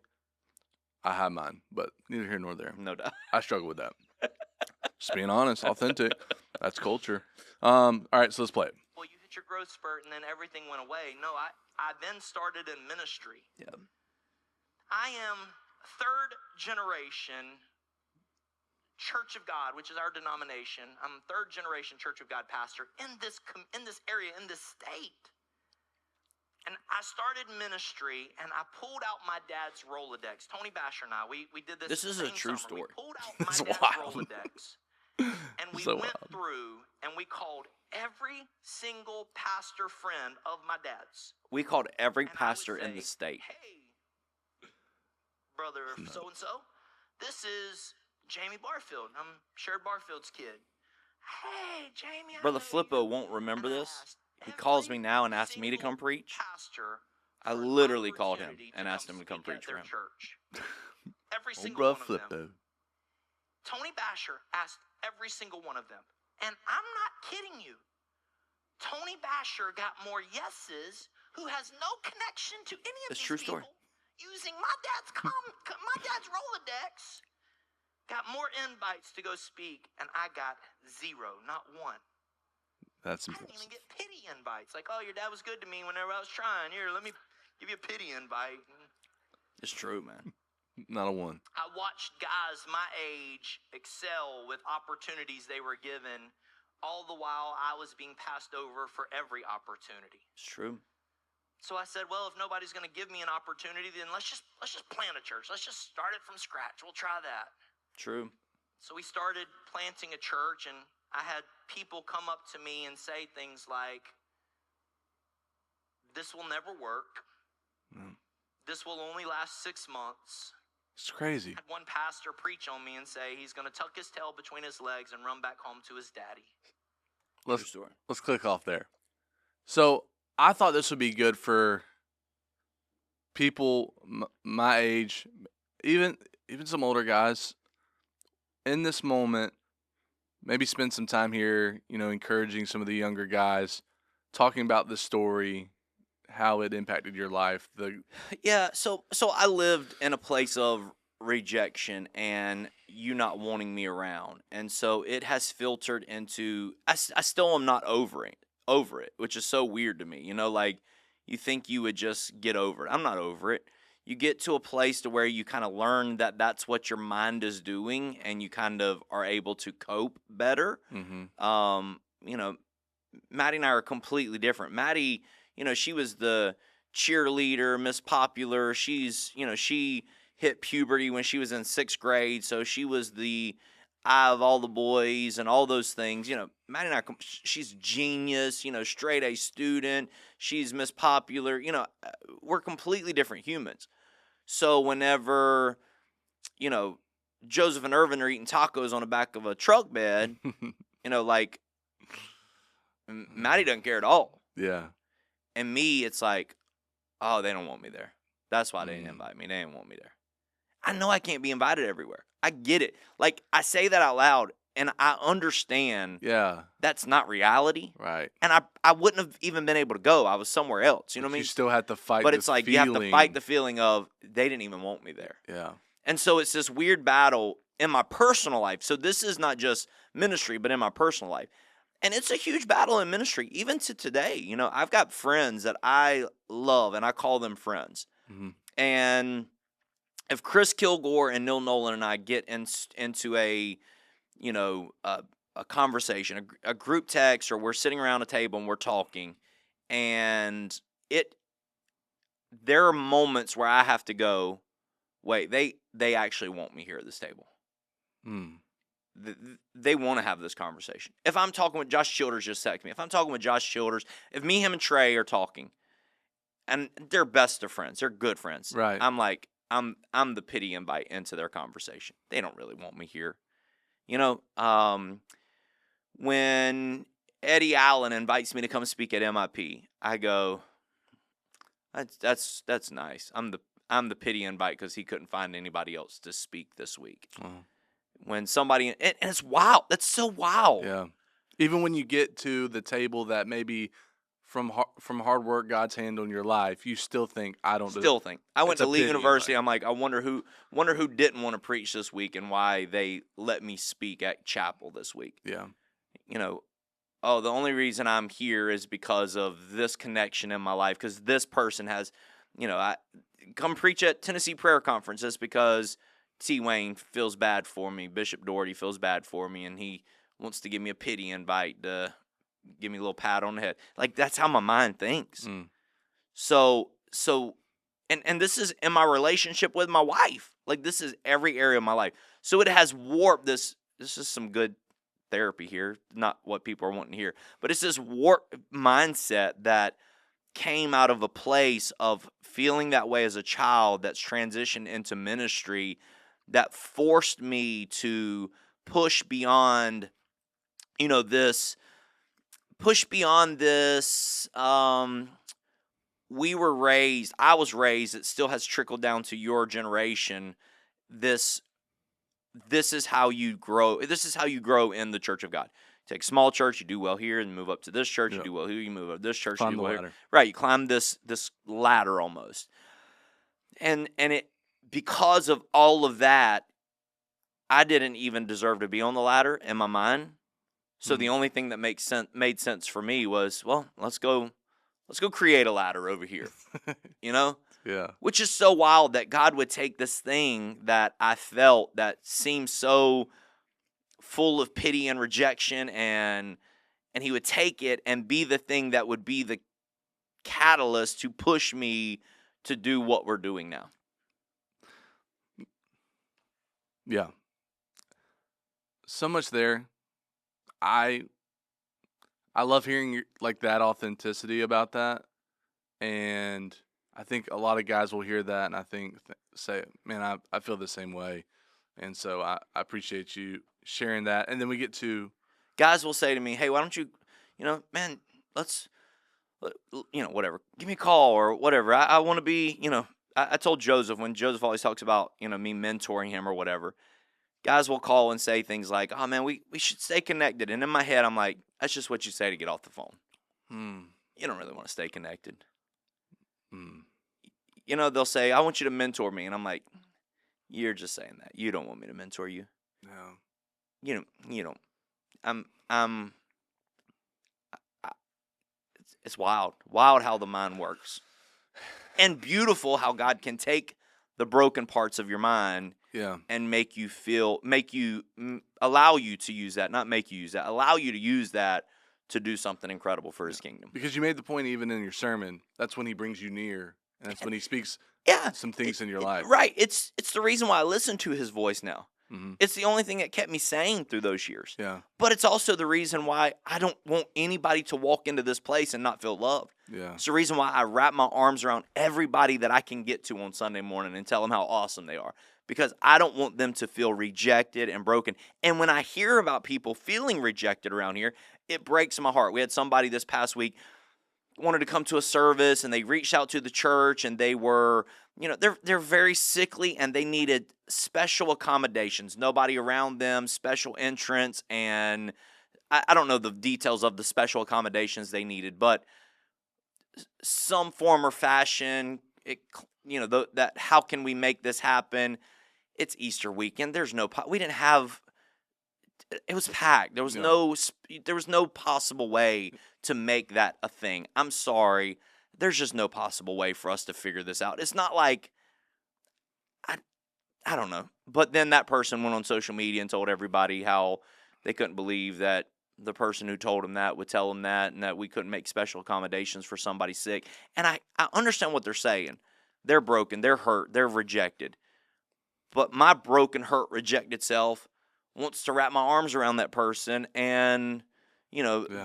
have mine, but neither here nor there. No doubt. I struggle with that. Just being honest, authentic. That's culture. All right, so let's play it. Well, you hit your growth spurt and then everything went away. No, I then started in ministry. Yeah. I am third generation Church of God, which is our denomination. I'm third generation Church of God pastor in this area, in this state. And I started ministry, and I pulled out my dad's Rolodex. Tony Basher and I, we did this. This is a true summer. story. We pulled out my It's dad's wild. Rolodex, and we So went wild. through, and we called every single pastor friend of my dad's. We called every And I would pastor in the say, state. Hey, brother so-and-so, this is Jamie Barfield. I'm Sherrod Barfield's kid. Hey, Jamie. I Brother know Flippo you. won't remember And I this. asked He calls every me now and asks me to come single preach. pastor I for an literally called him opportunity and to asked him to come speak preach at for their him. church. Every Old single bruh one of them. Flippo. Tony Basher asked every single one of them. And I'm not kidding you. Tony Basher got more yeses who has no connection to any of It's these true people story. using my dad's Rolodex. Got more invites to go speak, and I got zero, not one. That's I didn't even impressive. get pity invites. Like, oh, your dad was good to me whenever I was trying. Here, let me give you a pity invite. It's true, man. Not a one. I watched guys my age excel with opportunities they were given, all the while I was being passed over for every opportunity. It's true. So I said, well, if nobody's going to give me an opportunity, then let's just plant a church. Let's just start it from scratch. We'll try that. True. So we started planting a church, and I had people come up to me and say things like, this will never work. No. This will only last 6 months. It's crazy. I had one pastor preach on me and say he's going to tuck his tail between his legs and run back home to his daddy. True Let's story. click off there. So I thought this would be good for people my age, even some older guys. In this moment, maybe spend some time here, encouraging some of the younger guys, talking about this story, how it impacted your life. Yeah, so I lived in a place of rejection and you not wanting me around. And so it has filtered into I still am not over it, which is so weird to me. Like you think you would just get over it. I'm not over it. You get to a place to where you kind of learn that that's what your mind is doing and you kind of are able to cope better. Mm-hmm. Maddie and I are completely different. Maddie, she was the cheerleader, Miss Popular. She's, she hit puberty when she was in 6th grade, so she was the eye of all the boys and all those things. Maddie and I, she's genius, straight A student. She's Miss Popular. We're completely different humans. So whenever, Joseph and Irvin are eating tacos on the back of a truck bed, like Maddie doesn't care at all. Yeah. And me, it's like, oh, they don't want me there. That's why they didn't invite me. They didn't want me there. I know I can't be invited everywhere. I get it. Like, I say that out loud, and I understand Yeah. that's not reality. Right. And I wouldn't have even been able to go. I was somewhere else. You know what I mean? You still had to fight. But the it's like feeling. you have to fight the feeling of they didn't even want me there. Yeah. And so it's this weird battle in my personal life. So this is not just ministry, but in my personal life. And it's a huge battle in ministry, even to today. I've got friends that I love, and I call them friends. Mm-hmm. And if Chris Kilgore and Neil Nolan and I get into a conversation, a group text, or we're sitting around a table and we're talking, and there are moments where I have to go, wait, they actually want me here at this table. Mm. They want to have this conversation. If I'm talking with Josh Childers, just text me. If I'm talking with Josh Childers, if me, him, and Trey are talking, and they're best of friends, they're good friends. Right. I'm like, I'm the pity invite into their conversation. They don't really want me here. When Eddie Allen invites me to come speak at MIP, I go, that's nice. I'm I'm the pity invite because he couldn't find anybody else to speak this week. Uh-huh. When somebody, and it's wild. That's so wild. Yeah. Even when you get to the table that maybe from hard work, God's hand on your life, you still think, I don't Still think. I went It's to a Lee pity University. invite. I'm like, I wonder who didn't want to preach this week and why they let me speak at chapel this week. Yeah. You know, oh, the only reason I'm here is because of this connection in my life, because this person has, I come preach at Tennessee Prayer Conferences because T. Wayne feels bad for me, Bishop Doherty feels bad for me, and he wants to give me a pity invite to give me a little pat on the head. Like, that's how my mind thinks. Mm. So, and this is in my relationship with my wife. Like, this is every area of my life. So it has warped this. This is some good therapy here, not what people are wanting to hear, but it's this warped mindset that came out of a place of feeling that way as a child that's transitioned into ministry that forced me to push beyond, this, I was raised, it still has trickled down to your generation. This is how you grow. This is how you grow in the church of God. Take a small church, you do well here, and move up to this church, you do well here, you move up to this church, Climb you do the well ladder. here. Right, you climb this ladder almost. And it, because of all of that, I didn't even deserve to be on the ladder in my mind. So the only thing that made sense for me was, well, let's go create a ladder over here. Yeah. Which is so wild that God would take this thing that I felt that seemed so full of pity and rejection, and he would take it and be the thing that would be the catalyst to push me to do what we're doing now. Yeah. So much there. I love hearing like that authenticity about that, and I think a lot of guys will hear that and I think say, man, I feel the same way, and so I appreciate you sharing that. And then we get to Guys will say to me, hey, why don't you, man, let's, whatever, give me a call or whatever. I want to be, I told Joseph, when Joseph always talks about, me mentoring him or whatever, guys will call and say things like, oh, man, we should stay connected. And in my head, I'm like, that's just what you say to get off the phone. You don't really want to stay connected. They'll say, I want you to mentor me. And I'm like, you're just saying that. You don't want me to mentor you. No. You don't. It's wild how the mind works, and beautiful how God can take the broken parts of your mind, and allow you to use that, not make you use that, allow you to use that to do something incredible for His kingdom. Because you made the point even in your sermon, that's when He brings you near, and that's when He speaks some things in your life. Right. It's the reason why I listen to His voice now. Mm-hmm. It's the only thing that kept me sane through those years. Yeah. But it's also the reason why I don't want anybody to walk into this place and not feel loved. Yeah. It's the reason why I wrap my arms around everybody that I can get to on Sunday morning and tell them how awesome they are. Because I don't want them to feel rejected and broken. And when I hear about people feeling rejected around here, it breaks my heart. We had somebody this past week wanted to come to a service, and they reached out to the church, and they were, they're very sickly, and they needed special accommodations. Nobody around them, special entrance, and I don't know the details of the special accommodations they needed, but some form or fashion, that how can we make this happen? It's Easter weekend. We didn't have. It was packed. There was no possible way to make that a thing. I'm sorry. There's just no possible way for us to figure this out. It's not like, I don't know. But then that person went on social media and told everybody how they couldn't believe that the person who told them that would tell them that, and that we couldn't make special accommodations for somebody sick. And I understand what they're saying. They're broken. They're hurt. They're rejected. But my broken, hurt, rejected self wants to wrap my arms around that person and,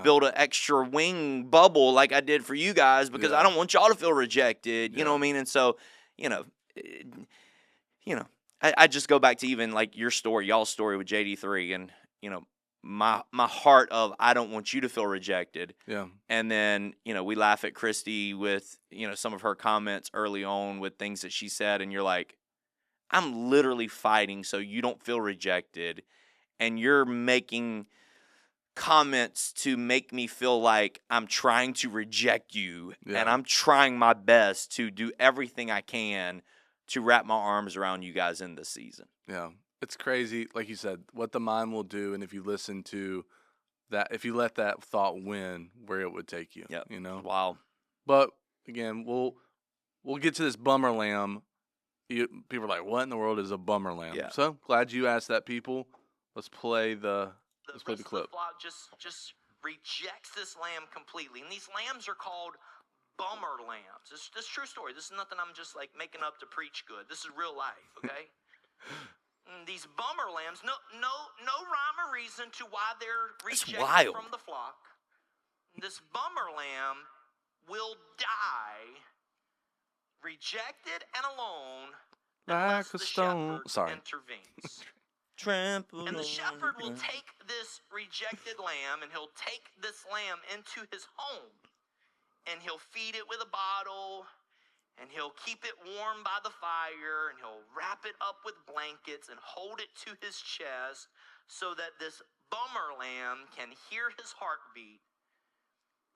build an extra wing bubble like I did for you guys, because I don't want y'all to feel rejected. You know what I mean? And so, I just go back to even like your story, y'all's story with JD3, and, my heart of I don't want you to feel rejected. Yeah. And then, we laugh at Christy with, some of her comments early on with things that she said, and you're like, I'm literally fighting so you don't feel rejected, and you're making comments to make me feel like I'm trying to reject you, and I'm trying my best to do everything I can to wrap my arms around you guys in this season. Yeah. It's crazy, like you said, what the mind will do, and if you listen to that, if you let that thought win, where it would take you. Yep. Wow. But again, we'll get to this bummer lamb. People are like, "What in the world is a bummer lamb?" Yeah. So glad you asked that, people. Let's play the rest clip. of the flock just rejects this lamb completely, and these lambs are called bummer lambs. This is true story. This is nothing I'm just like making up to preach good. This is real life. Okay. These bummer lambs, no rhyme or reason to why they're rejected from the flock. This bummer lamb will die, rejected and alone, unless the shepherd intervenes. Trampled And the shepherd will take this rejected lamb, and he'll take this lamb into his home, and he'll feed it with a bottle, and he'll keep it warm by the fire, and he'll wrap it up with blankets and hold it to his chest so that this bummer lamb can hear his heartbeat.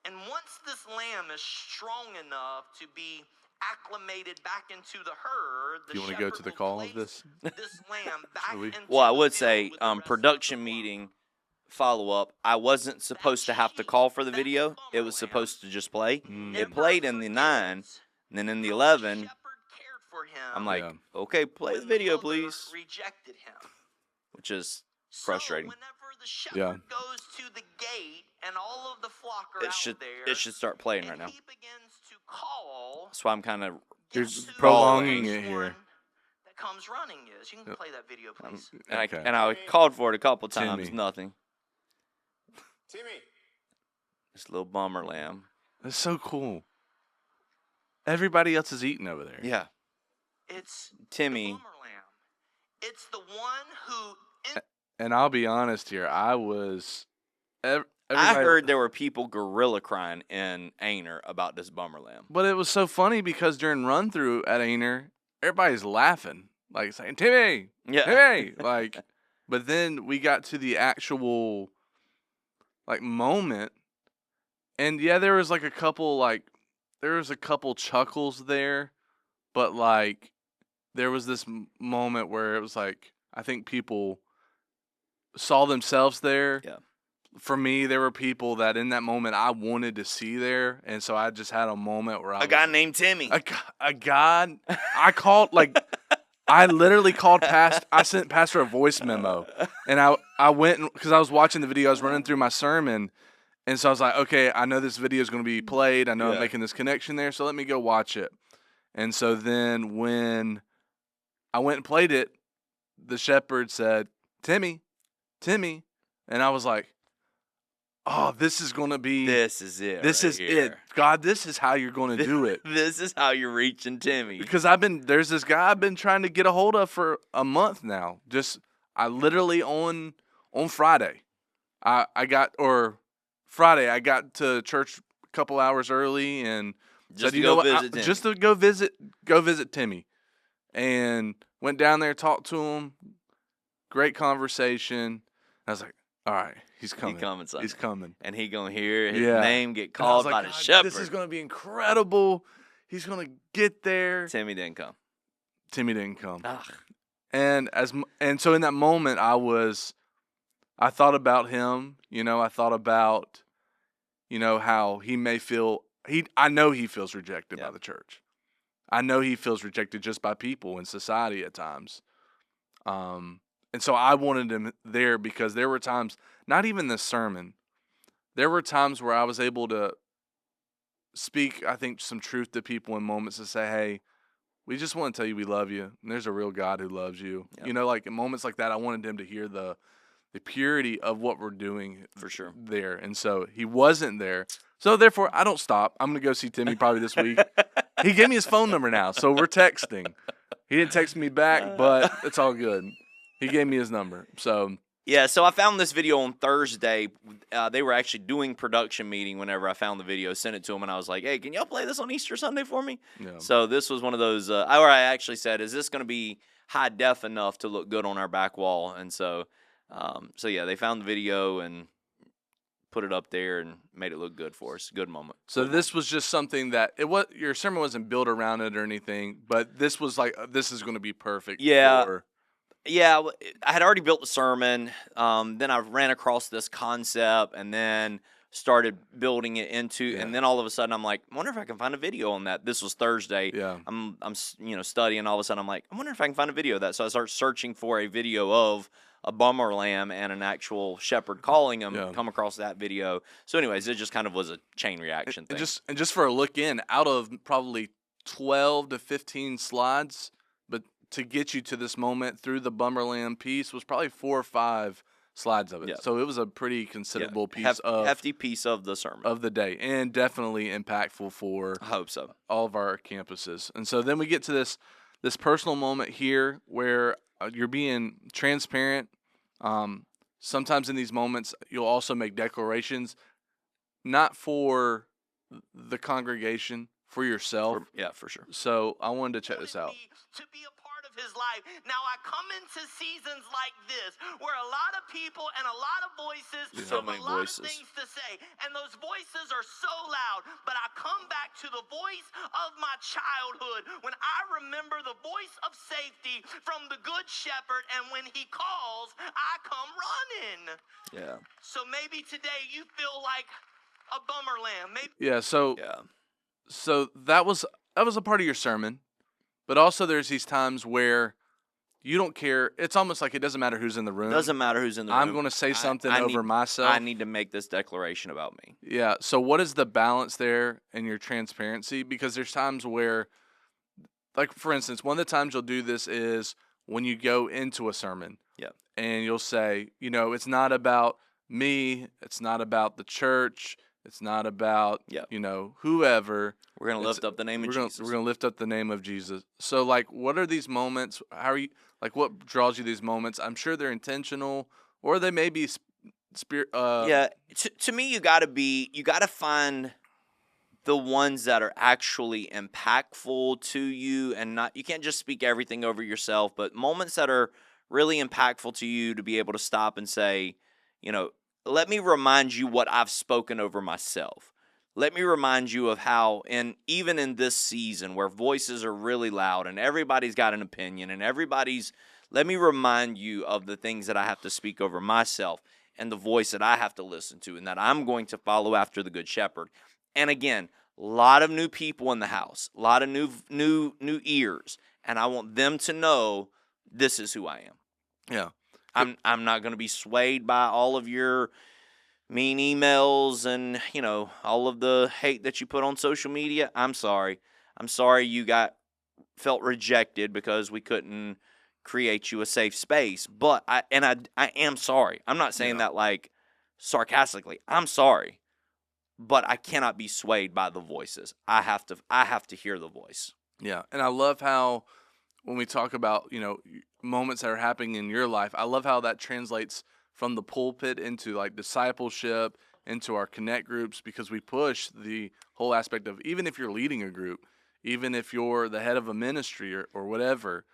And once this lamb is strong enough to be acclimated back into the herd, Do you want to go to the call of this? This lamb back into Well, I the would field say with the rest of the production flock. meeting follow-up. I wasn't supposed to have to call for the video. It was supposed to just play. It played in the 9, and then in the 11, I'm like, okay, play the video, please. Rejected him. Which is frustrating. So whenever the shepherd goes to the gate and all of the flock are out there, it should start playing right now. he begins to call. That's why I'm kind of prolonging it here. That comes running is. You can play that video, please. And I called for it a couple times. Timmy. Nothing. Timmy. This little bummer lamb. That's so cool. Everybody else is eating over there. Yeah. It's Timmy. the bummer lamb. It's the one who. And I'll be honest here, I was. I everybody- heard there were people gorilla crying in Aynor about this bummer lamb. But it was so funny because during run through at Aynor, everybody's laughing, like saying "Timmy, Yeah. Timmy," like. But then we got to the actual, moment, and there was a couple chuckles there, but there was this moment where it was I think people saw themselves there. Yeah. For me, there were people that in that moment I wanted to see there, and so I just had a moment where A guy named Timmy. a God. I called I literally called I sent Pastor a voice memo, and I went because I was watching the video. I was running through my sermon, and so I was like, okay, I know this video is going to be played. I know I'm making this connection there, so let me go watch it. And so then when I went and played it, the shepherd said, Timmy, and I was like, oh, this is going to be. This is it. This right is here. it. God, this is how you're going to do it. This is how you're reaching Timmy. Because there's this guy I've been trying to get a hold of for a month now. I literally on Friday, Friday I got to church a couple hours early and Just said, to go visit Timmy. just to go visit Timmy, and went down there, talked to him, great conversation. I was like, all right, he's coming. Sunday. He's coming. And he gonna hear his Yeah. name get And I was called by the God, shepherd. This is going to be incredible. He's going to get there. Timmy didn't come. Timmy didn't come. Ugh. And so in that moment, I thought about him. I thought about, how he may feel. I know he feels rejected by the church. I know he feels rejected just by people in society at times. And so I wanted him there because there were times, not even this sermon, there were times where I was able to speak, I think, some truth to people in moments to say, hey, we just want to tell you we love you, and there's a real God who loves you. Yep. In moments like that, I wanted him to hear the purity of what we're doing for sure there. And so he wasn't there. So therefore, I don't stop. I'm going to go see Timmy probably this week. He gave me his phone number now, so we're texting. He didn't text me back, but it's all good. He gave me his number. So Yeah, so I found this video on Thursday. They were actually doing production meeting whenever I found the video, sent it to them, and I was like, hey, can y'all play this on Easter Sunday for me? Yeah. So this was one of those, where I actually said, is this going to be high def enough to look good on our back wall? And so yeah, they found the video and put it up there and made it look good for us. Good moment. So Cool this was just something that your sermon wasn't built around it or anything, but this was like this is going to be perfect. Yeah. for- Yeah, I had already built the sermon. Then I ran across this concept and then started building it into. Yeah. And then all of a sudden, I'm like, I wonder if I can find a video on that. This was Thursday. Yeah. I'm studying. All of a sudden, I'm like, I wonder if I can find a video of that. So I start searching for a video of a bummer lamb and an actual shepherd calling him. Yeah. Come across that video. So, anyways, it just kind of was a chain reaction thing. And just for a look in, out of probably 12 to 15 slides, but to get you to this moment through the Bummer Lamb piece was probably 4 or 5 slides of it. Yeah. So it was a pretty considerable piece hefty piece of the sermon of the day, and definitely impactful for I hope so. all of our campuses. And so then we get to this personal moment here where you're being transparent. Sometimes in these moments, you'll also make declarations, not for the congregation, for yourself. For sure. So I wanted to check this out. To be a part of his life. Now I come into seasons like this where a lot of people and a lot of voices So have many a lot voices. of things to say, and those voices are so loud. But I come back to the voice of my childhood when I remember the voice of safety from the Good Shepherd, and when he calls, I come running. Yeah. So maybe today you feel like a bummer lamb. Maybe Yeah. So Yeah. so that was a part of your sermon, but also there's these times where you don't care. It's almost like it doesn't matter who's in the room. Doesn't matter who's in the room. I'm going to say something I over need- myself. I need to make this declaration about me. Yeah. So what is the balance there in your transparency? Because there's times where, like for instance, one of the times you'll do this is when you go into a sermon. Yeah. And you'll say, it's not about me. It's not about the church. It's not about, Yep. whoever. We're going to It's- lift up the name of We're Jesus. We're gonna lift up the name of Jesus. So, like, what are these moments? How are you? Like, what draws you these moments? I'm sure they're intentional, or they may be spirit. Yeah, to me, you got to find the ones that are actually impactful to you, and you can't just speak everything over yourself, but moments that are really impactful to you to be able to stop and say, let me remind you what I've spoken over myself. Let me remind you of how, and even in this season where voices are really loud and everybody's got an opinion and let me remind you of the things that I have to speak over myself and the voice that I have to listen to and that I'm going to follow after the Good Shepherd. And again, a lot of new people in the house, a lot of new ears, and I want them to know this is who I am. Yeah. I'm not going to be swayed by all of your mean emails and, all of the hate that you put on social media. I'm sorry. I'm sorry you felt rejected because we couldn't create you a safe space. But I am sorry. I'm not saying that like sarcastically. I'm sorry. But I cannot be swayed by the voices. I have to hear the voice. Yeah. And I love how when we talk about, moments that are happening in your life, I love how that translates from the pulpit into like discipleship, into our connect groups, because we push the whole aspect of, even if you're leading a group, even if you're the head of a ministry or whatever,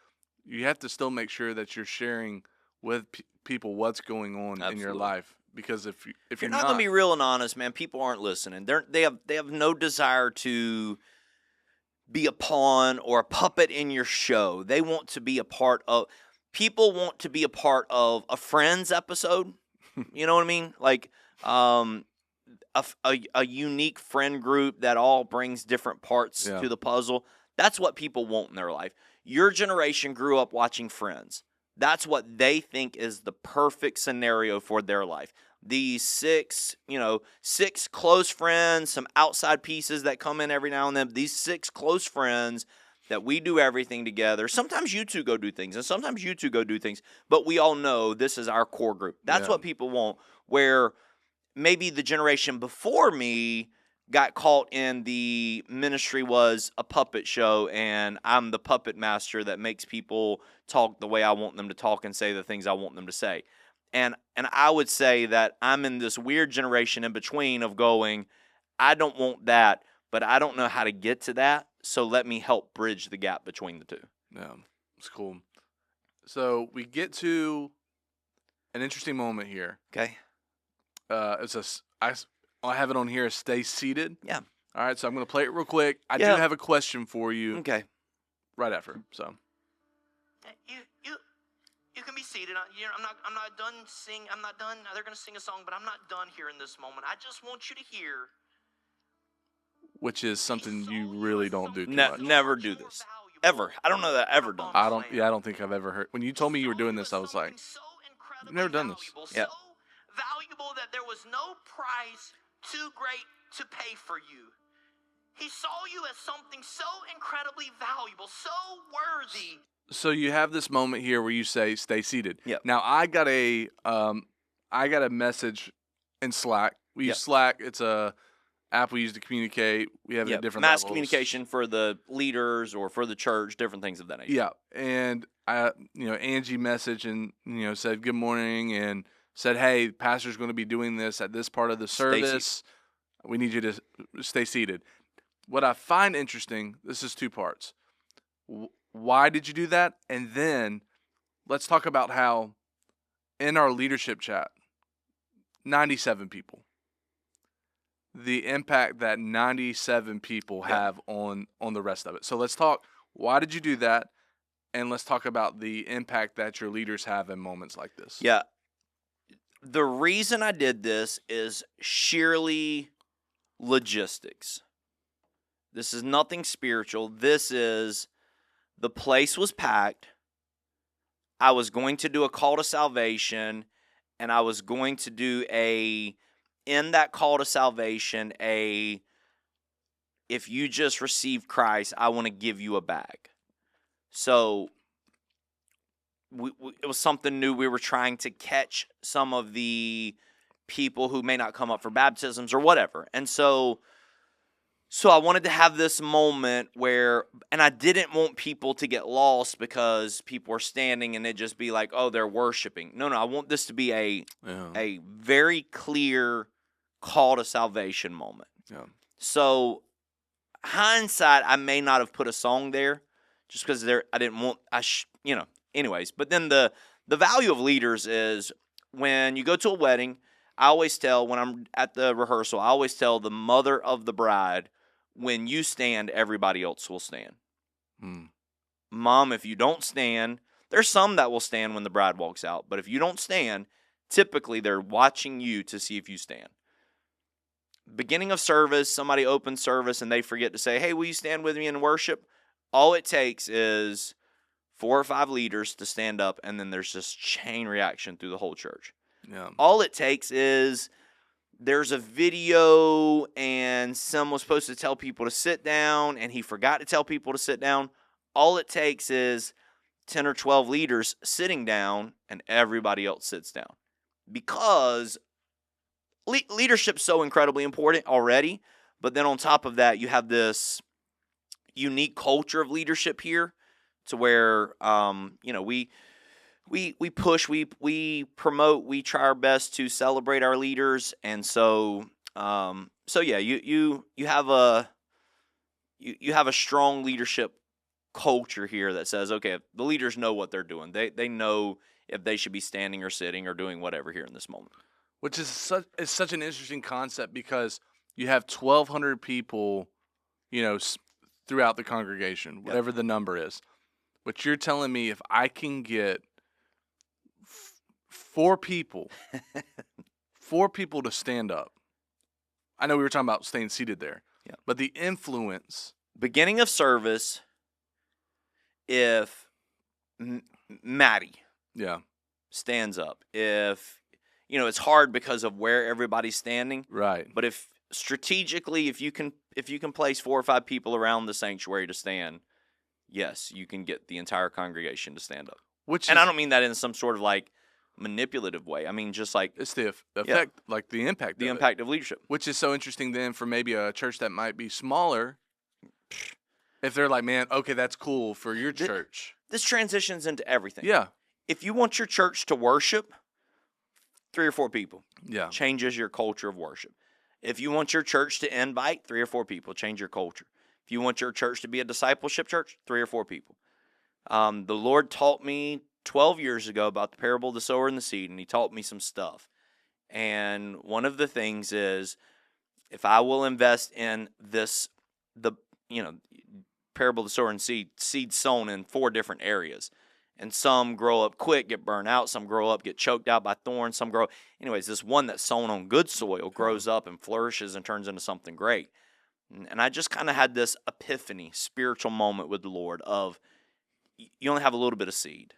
you have to still make sure that you're sharing with people what's going on in your Absolutely. life. Because if you're not going to be real and honest, man, people aren't listening. They have no desire to be a pawn or a puppet in your show. They want to be a part of. People want to be a part of a Friends episode. You know what I mean? Like a unique friend group that all brings different parts Yeah. to the puzzle. That's what people want in their life. Your generation grew up watching Friends. That's what they think is the perfect scenario for their life. These six close friends, some outside pieces that come in every now and then. These 6 close friends that we do everything together. Sometimes you two go do things, and sometimes you two go do things. But we all know this is our core group. That's Yeah. what people want. Where maybe the generation before me got caught in the ministry was a puppet show, and I'm the puppet master that makes people talk the way I want them to talk and say the things I want them to say. And I would say that I'm in this weird generation in between of going, I don't want that, but I don't know how to get to that. So let me help bridge the gap between the two. Yeah, it's cool. So we get to an interesting moment here. Okay. I have it on here as stay seated. Yeah. All right, so I'm going to play it real quick. I Yeah. do have a question for you Okay. right after. So You can be seated. I'm not done sing. I'm not done. They're going to sing a song, but I'm not done here in this moment. I just want you to hear. which is something you really don't do too much. Never do this. Ever. I don't know that I've ever done I don't think I've ever heard. When you told me you were doing this, I was like, I've never done this. Yeah. So valuable that there was no price too great to pay for you. He saw you as something so incredibly valuable, so worthy. So you have this moment here where you say, "Stay seated." Yep. Now I got a message in Slack. We use Yep. Slack. It's a app we use to communicate. We have it at different mass levels. communication for the leaders or for the church, different things of that nature. Yeah, and Angie messaged and said good morning and said, "Hey, pastor's going to be doing this at this part of the service. We need you to stay seated." What I find interesting, this is two parts. Why did you do that? And then let's talk about how in our leadership chat, 97 people, the impact that 97 people have on the rest of it. So let's talk, why did you do that? And let's talk about the impact that your leaders have in moments like this. Yeah. The reason I did this is sheerly logistics. This is nothing spiritual. This is, the place was packed. I was going to do a call to salvation, and I was going to do in that call to salvation, if you just received Christ, I want to give you a bag. So it was something new. We were trying to catch some of the people who may not come up for baptisms or whatever. And so I wanted to have this moment where, and I didn't want people to get lost because people are standing and it just be like, oh, they're worshiping. No, I want this to be a very clear call to salvation moment. Yeah. So hindsight, I may not have put a song there just because I didn't want, anyways. But then the value of leaders is when you go to a wedding, I always tell, when I'm at the rehearsal, I always tell the mother of the bride, when you stand, everybody else will stand. Mom, if you don't stand, there's some that will stand when the bride walks out. But if you don't stand, typically they're watching you to see if you stand. Beginning of service, somebody opens service and they forget to say, hey, will you stand with me in worship? All it takes is 4 or 5 leaders to stand up, and then there's this chain reaction through the whole church. Yeah. All it takes is there's a video and Sim was supposed to tell people to sit down and he forgot to tell people to sit down. All it takes is 10 or 12 leaders sitting down and everybody else sits down. Because leadership's so incredibly important already, but then on top of that, you have this unique culture of leadership here to where, we push, we promote, we try our best to celebrate our leaders, and so you have a strong leadership culture here that says, okay, the leaders know what they're doing. They know if they should be standing or sitting or doing whatever here in this moment. Which is such an interesting concept because you have 1,200 people, throughout the congregation, whatever the number is. But you're telling me if I can get 4 people to stand up. I know we were talking about staying seated there. Yeah. But the influence. Beginning of service, if Maddie stands up, if, it's hard because of where everybody's standing. Right. But if strategically, if you can place 4 or 5 people around the sanctuary to stand, yes, you can get the entire congregation to stand up. I don't mean that in some sort of like manipulative way. I mean just like it's the effect, like the impact. The impact of leadership, which is so interesting. Then for maybe a church that might be smaller, if they're like, man, okay, that's cool for your church. This transitions into everything. Yeah. If you want your church to worship, 3 or 4 people. Yeah. Changes your culture of worship. If you want your church to invite, 3 or 4 people, change your culture. If you want your church to be a discipleship church, 3 or 4 people. The Lord taught me 12 years ago about the parable of the sower and the seed, and he taught me some stuff. And one of the things is, if I will invest in this, parable of the sower and seed sown in 4 different areas. And some grow up quick, get burned out. Some grow up, get choked out by thorns. Some grow. Anyways, this one that's sown on good soil grows up and flourishes and turns into something great. And I just kind of had this epiphany, spiritual moment with the Lord of, you only have a little bit of seed.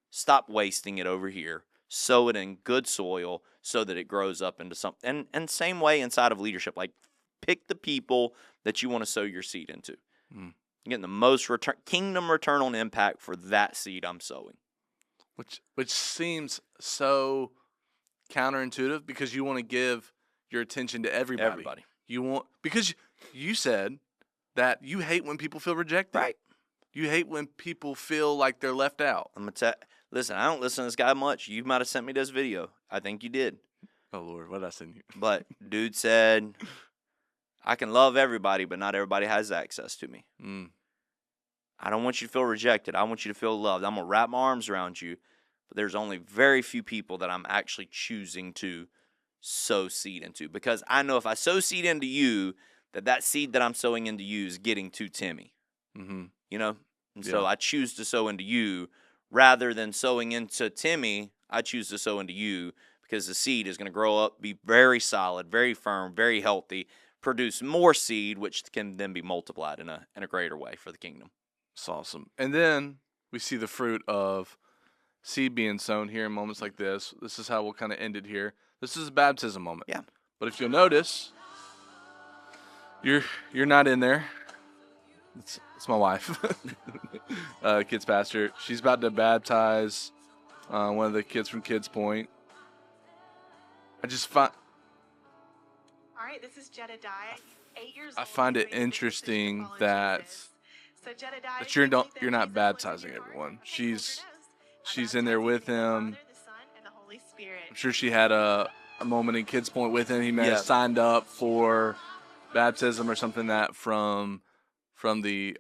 Stop wasting it over here. Sow it in good soil so that it grows up into something. And same way inside of leadership, like pick the people that you want to sow your seed into. Mm. You're getting the most kingdom return on impact for that seed I'm sowing. Which seems so counterintuitive because you want to give your attention to everybody. Because you said that you hate when people feel rejected. Right. You hate when people feel like they're left out. I'm gonna listen, I don't listen to this guy much. You might have sent me this video. I think you did. Oh Lord, what did I send you? But dude said, I can love everybody, but not everybody has access to me. Mm. I don't want you to feel rejected. I want you to feel loved. I'm going to wrap my arms around you, but there's only very few people that I'm actually choosing to sow seed into, because I know if I sow seed into you, that seed that I'm sowing into you is getting to Timmy. Mm-hmm. And so I choose to sow into you rather than sowing into Timmy. I choose to sow into you because the seed is going to grow up, be very solid, very firm, very healthy, produce more seed, which can then be multiplied in a greater way for the kingdom. It's awesome. And then we see the fruit of seed being sown here in moments like this. This is how we'll kind of end it here. This is a baptism moment. Yeah. But if you'll notice, you're not in there. It's my wife, kids pastor. She's about to baptize one of the kids from Kids Point. I just find. All right, this is Jedediah, 8 years I old. find it He's ready to interesting college that campus. So Jedediah, that you're you're not baptizing everyone. She's in there with him. I'm sure she had a moment in Kids Point with him. He may have signed up for baptism or something from the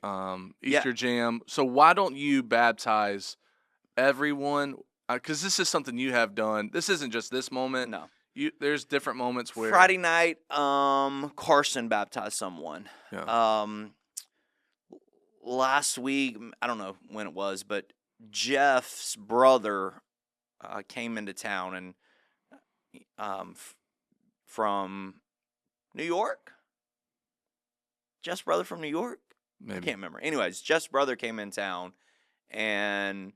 Easter Jam. So why don't you baptize everyone? Because this is something you have done. This isn't just this moment. No. There's different moments where Friday night, Carson baptized someone. Yeah. Last week, I don't know when it was, but Jeff's brother came into town and from New York. Jeff's brother from New York? Maybe. I can't remember. Anyways, Jeff's brother came in town and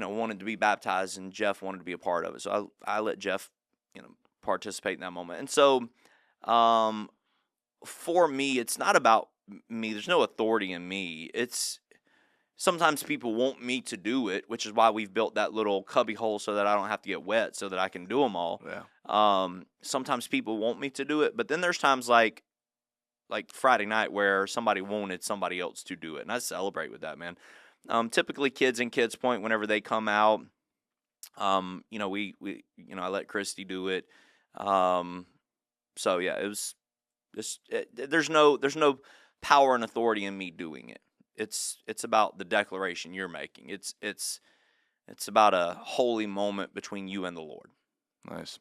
wanted to be baptized, and Jeff wanted to be a part of it. So I let Jeff, participate in that moment. And so for me, it's not about me. There's no authority in me. It's sometimes people want me to do it, which is why we've built that little cubby hole so that I don't have to get wet so that I can do them all. Yeah. Sometimes people want me to do it, but then there's times like Friday night where somebody wanted somebody else to do it, and I celebrate with that, man. Typically kids in Kids Point, whenever they come out, we I let Christy do it. So yeah, it was just there's no power and authority in me doing it. It's about the declaration you're making. It's about a holy moment between you and the Lord. Nice.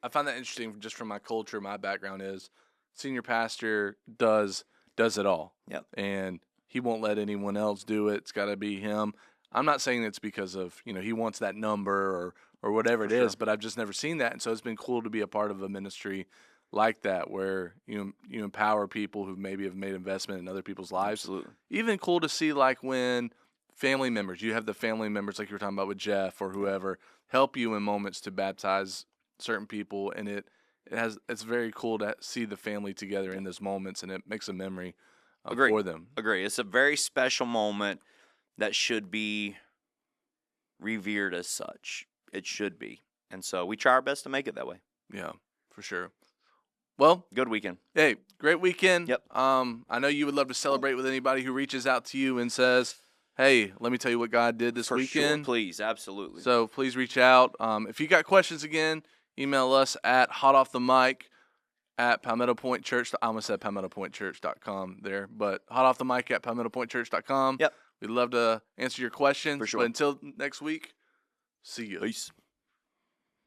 I find that interesting just from my culture. My background is senior pastor does it all. Yep. And he won't let anyone else do it. It's got to be him. I'm not saying it's because of, he wants that number or whatever it is, but I've just never seen that. And so it's been cool to be a part of a ministry like that where you empower people who maybe have made investment in other people's lives. Absolutely. Even cool to see like when family members, you have the family members like you were talking about with Jeff or whoever, help you in moments to baptize certain people, and it's very cool to see the family together in those moments, and it makes a memory for them. Agree. It's a very special moment that should be revered as such. It should be. And so we try our best to make it that way. Yeah, for sure. Well, good weekend. Hey, great weekend. Yep. I know you would love to celebrate with anybody who reaches out to you and says, hey, let me tell you what God did this For weekend. sure, please, absolutely. So please reach out. If you got questions again, email us at hotoffthemic@Palmetto Pointe Church. I almost said PalmettoPointeChurch.com there, but hotoffthemic@PalmettoPointeChurch.com. Yep. We'd love to answer your questions. For sure. But until next week, see you. Peace.